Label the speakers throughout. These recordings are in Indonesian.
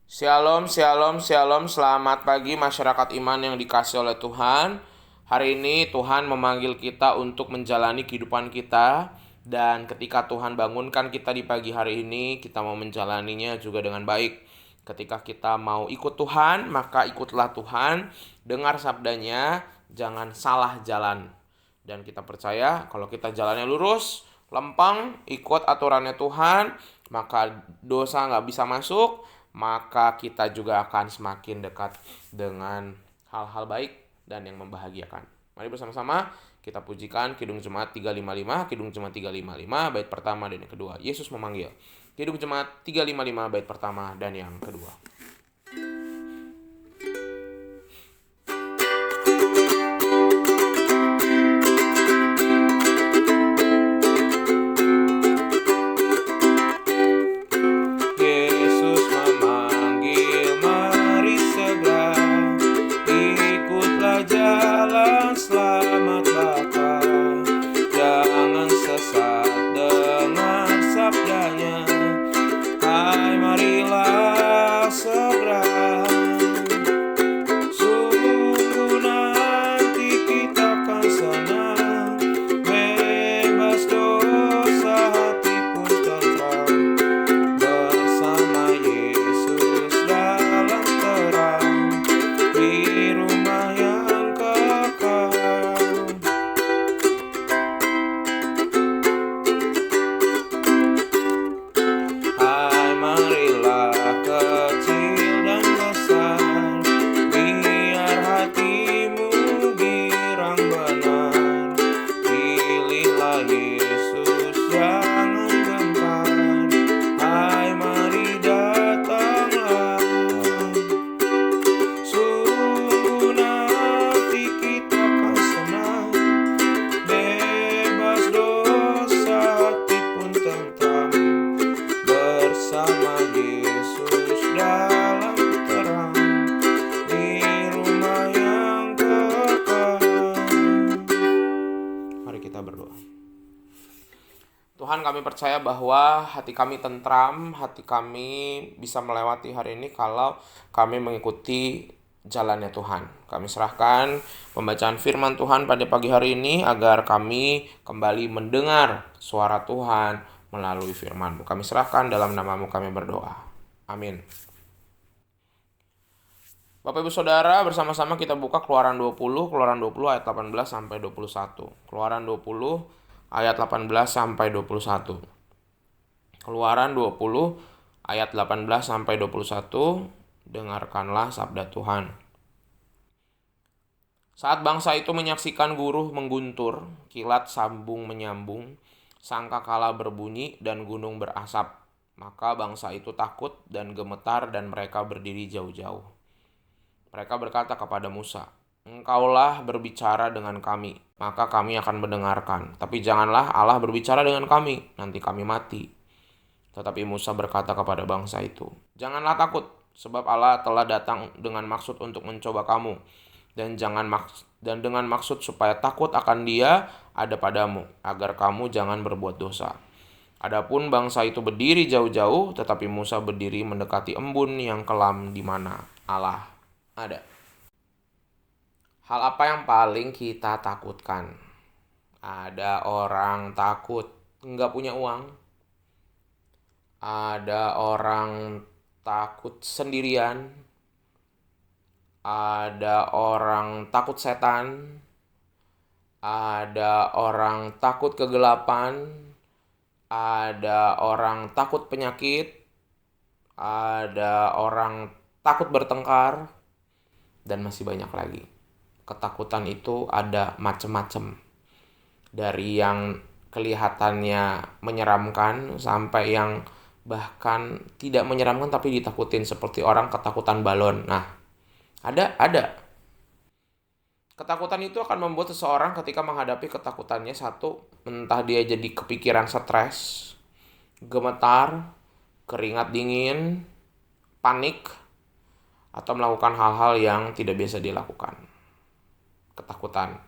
Speaker 1: Shalom, shalom, shalom. Selamat pagi masyarakat iman yang dikasih oleh Tuhan. Hari ini Tuhan memanggil kita untuk menjalani kehidupan kita. Dan ketika Tuhan bangunkan kita di pagi hari ini, kita mau menjalaninya juga dengan baik. Ketika kita mau ikut Tuhan, maka ikutlah Tuhan. Dengar sabdanya, jangan salah jalan. Dan kita percaya kalau kita jalannya lurus, lempeng, ikut aturannya Tuhan, maka dosa nggak bisa masuk, maka kita juga akan semakin dekat dengan hal-hal baik dan yang membahagiakan. Mari bersama-sama kita pujikan Kidung Jemaat 355, Kidung Jemaat 355, bait pertama dan yang kedua. Yesus memanggil. Kidung Jemaat 355, bait pertama dan yang kedua. Yesus memanggil, mari segera ikutlah jalan selamat bapa. Jangan sesat dengar sabdanya. Hai, marilah segera. Sungguh nanti kita akan senang, bebas dosa, hati pun tentram. Bersama Yesus dalam terang, di rumah yang kekal. Hai, marilah kecil dan besar, biar hatimu girang benar. Pilihlah Yesus, jangan gentar. Hai, mari datanglah. Sungguh nanti kita akan senang, bebas dosa, hati pun tentram. Bersama Yesus dalam terang, di rumah yang kekal. Mari kita berdoa. Tuhan, kami percaya bahwa hati kami tentram, hati kami bisa melewati hari ini kalau kami mengikuti jalannya Tuhan. Kami serahkan pembacaan firman Tuhan pada pagi hari ini agar kami kembali mendengar suara Tuhan melalui firman-Mu. Kami serahkan dalam nama-Mu kami berdoa. Amin. Bapak Ibu Saudara, bersama-sama kita buka Keluaran 20 ayat 18 sampai 21. Keluaran 20 ayat 18 sampai 21. Keluaran 20 ayat 18 sampai 21. Dengarkanlah sabda Tuhan. Saat bangsa itu menyaksikan guruh mengguntur, kilat sambung menyambung, sangkakala berbunyi dan gunung berasap, maka bangsa itu takut dan gemetar dan mereka berdiri jauh-jauh. Mereka berkata kepada Musa, "Engkaulah berbicara dengan kami, maka kami akan mendengarkan. Tapi janganlah Allah berbicara dengan kami, nanti kami mati." Tetapi Musa berkata kepada bangsa itu, "Janganlah takut, sebab Allah telah datang dengan maksud untuk mencoba kamu, dan dengan maksud supaya takut akan Dia ada padamu, agar kamu jangan berbuat dosa." Adapun bangsa itu berdiri jauh-jauh, tetapi Musa berdiri mendekati embun yang kelam di mana Allah ada. Hal apa yang paling kita takutkan? Ada orang takut nggak punya uang. Ada orang takut sendirian. Ada orang takut setan. Ada orang takut kegelapan. Ada orang takut penyakit. Ada orang takut bertengkar. Dan masih banyak lagi. Ketakutan itu ada macam-macam. Dari yang kelihatannya menyeramkan sampai yang bahkan tidak menyeramkan tapi ditakutin, seperti orang ketakutan balon. Nah, ada. Ketakutan itu akan membuat seseorang ketika menghadapi ketakutannya, satu, entah dia jadi kepikiran stres, gemetar, keringat dingin, panik, atau melakukan hal-hal yang tidak biasa dilakukan. Ketakutan.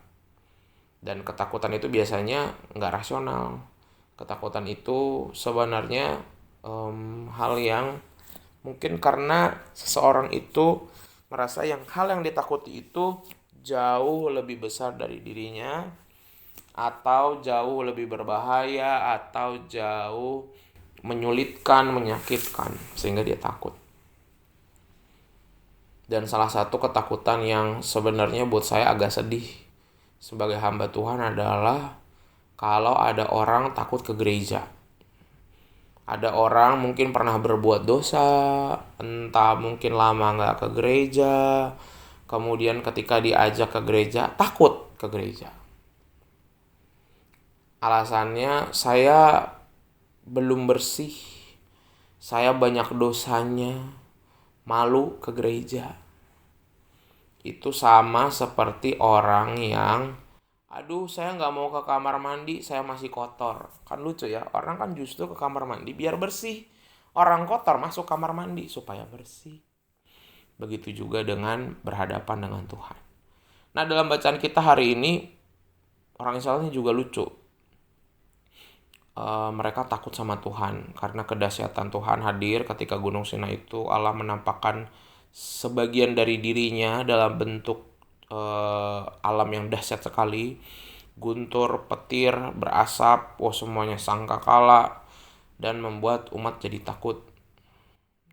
Speaker 1: Dan ketakutan itu biasanya nggak rasional. Ketakutan itu sebenarnya hal yang Mungkin karena seseorang itu merasa hal yang ditakuti itu jauh lebih besar dari dirinya, atau jauh lebih berbahaya, atau jauh menyulitkan, menyakitkan, sehingga dia takut. Dan salah satu ketakutan yang sebenarnya buat saya agak sedih sebagai hamba Tuhan adalah kalau ada orang takut ke gereja. Ada orang mungkin pernah berbuat dosa, entah mungkin lama nggak ke gereja, kemudian ketika diajak ke gereja, takut ke gereja. Alasannya, saya belum bersih, saya banyak dosanya, malu ke gereja. Itu sama seperti orang yang, aduh saya nggak mau ke kamar mandi, saya masih kotor. Kan lucu ya, orang kan justru ke kamar mandi biar bersih. Orang kotor masuk kamar mandi supaya bersih. Begitu juga dengan berhadapan dengan Tuhan. Nah, dalam bacaan kita hari ini, orang Israel ini juga lucu. Mereka takut sama Tuhan karena kedahsyatan Tuhan hadir ketika Gunung Sinai itu. Allah menampakkan sebagian dari dirinya dalam bentuk alam yang dahsyat sekali, guntur, petir, berasap, semuanya sangkakala, dan membuat umat jadi takut.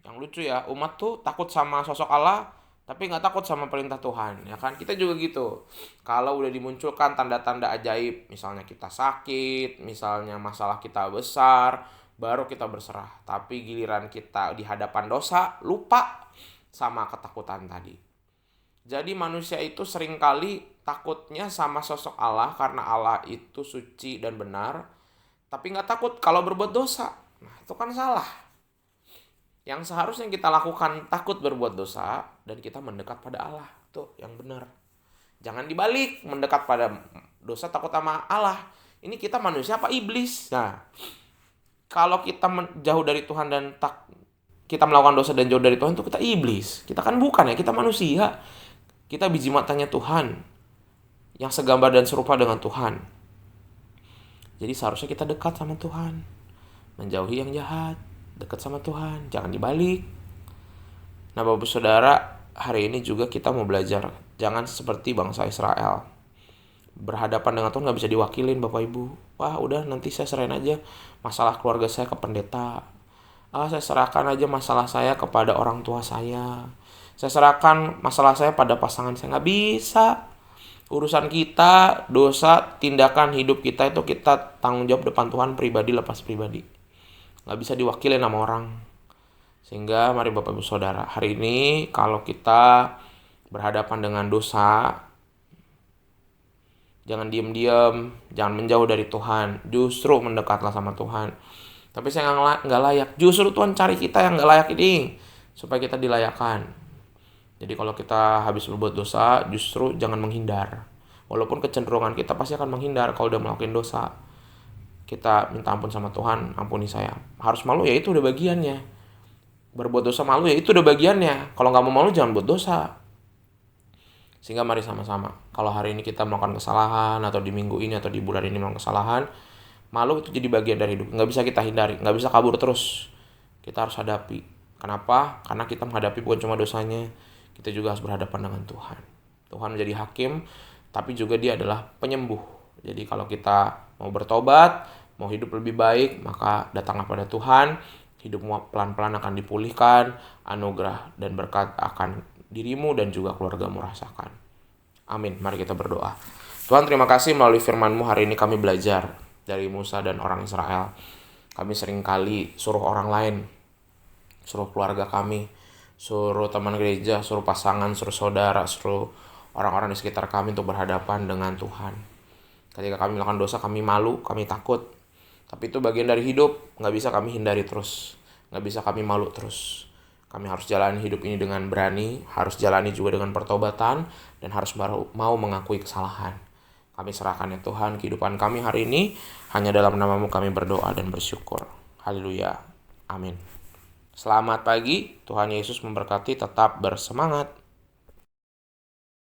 Speaker 1: Yang lucu ya, umat tuh takut sama sosok Allah, tapi nggak takut sama perintah Tuhan, ya kan? Kita juga gitu. Kalau udah dimunculkan tanda-tanda ajaib, misalnya kita sakit, misalnya masalah kita besar, baru kita berserah. Tapi giliran kita di hadapan dosa, lupa sama ketakutan tadi. Jadi manusia itu seringkali takutnya sama sosok Allah karena Allah itu suci dan benar, tapi nggak takut kalau berbuat dosa. Nah, itu kan salah. Yang seharusnya kita lakukan takut berbuat dosa dan kita mendekat pada Allah. Tuh yang benar. Jangan dibalik, mendekat pada dosa takut sama Allah. Ini kita manusia apa iblis? Nah, kalau kita jauh dari Tuhan dan kita melakukan dosa dan jauh dari Tuhan, itu kita iblis. Kita kan bukan ya, kita manusia. Kita biji matanya Tuhan yang segambar dan serupa dengan Tuhan. Jadi seharusnya kita dekat sama Tuhan, menjauhi yang jahat, dekat sama Tuhan, jangan dibalik. Nah, Bapak Saudara, hari ini juga kita mau belajar, jangan seperti bangsa Israel. Berhadapan dengan Tuhan gak bisa diwakilin Bapak Ibu. Wah udah, nanti saya serahin aja masalah keluarga saya ke pendeta. Saya serahkan aja masalah saya kepada orang tua saya. Saya serahkan masalah saya pada pasangan saya. Gak bisa. Urusan kita, dosa, tindakan hidup kita itu kita tanggung jawab depan Tuhan, pribadi lepas pribadi. Gak bisa diwakilin sama orang. Sehingga mari Bapak Ibu Saudara, hari ini kalau kita berhadapan dengan dosa, jangan diam-diam, jangan menjauh dari Tuhan, justru mendekatlah sama Tuhan. Tapi saya nggak layak, justru Tuhan cari kita yang nggak layak ini supaya kita dilayakkan. Jadi kalau kita habis berbuat dosa, justru jangan menghindar. Walaupun kecenderungan kita pasti akan menghindar kalau udah melakukan dosa. Kita minta ampun sama Tuhan, ampuni saya. Harus malu ya itu udah bagiannya. Berbuat dosa malu ya itu udah bagiannya. Kalau nggak mau malu jangan buat dosa. Sehingga mari sama-sama. Kalau hari ini kita melakukan kesalahan, atau di minggu ini atau di bulan ini melakukan kesalahan, malu itu jadi bagian dari hidup. Nggak bisa kita hindari, nggak bisa kabur terus. Kita harus hadapi. Kenapa? Karena kita menghadapi bukan cuma dosanya, kita juga harus berhadapan dengan Tuhan. Tuhan menjadi hakim, tapi juga Dia adalah penyembuh. Jadi kalau kita mau bertobat, mau hidup lebih baik, maka datanglah pada Tuhan. Hidupmu pelan-pelan akan dipulihkan, anugerah dan berkat akan dirimu dan juga keluargamu rasakan. Amin. Mari kita berdoa. Tuhan, terima kasih melalui firman-Mu hari ini kami belajar dari Musa dan orang Israel. Kami seringkali suruh orang lain, suruh keluarga kami, suruh teman gereja, suruh pasangan, suruh saudara, suruh orang-orang di sekitar kami untuk berhadapan dengan Tuhan. Ketika kami melakukan dosa, kami malu, kami takut. Tapi itu bagian dari hidup, gak bisa kami hindari terus. Gak bisa kami malu terus. Kami harus jalani hidup ini dengan berani, harus jalani juga dengan pertobatan, dan harus mau mengakui kesalahan. Kami serahkan ya Tuhan kehidupan kami hari ini, hanya dalam nama-Mu kami berdoa dan bersyukur. Haleluya. Amin. Selamat pagi, Tuhan Yesus memberkati, tetap bersemangat.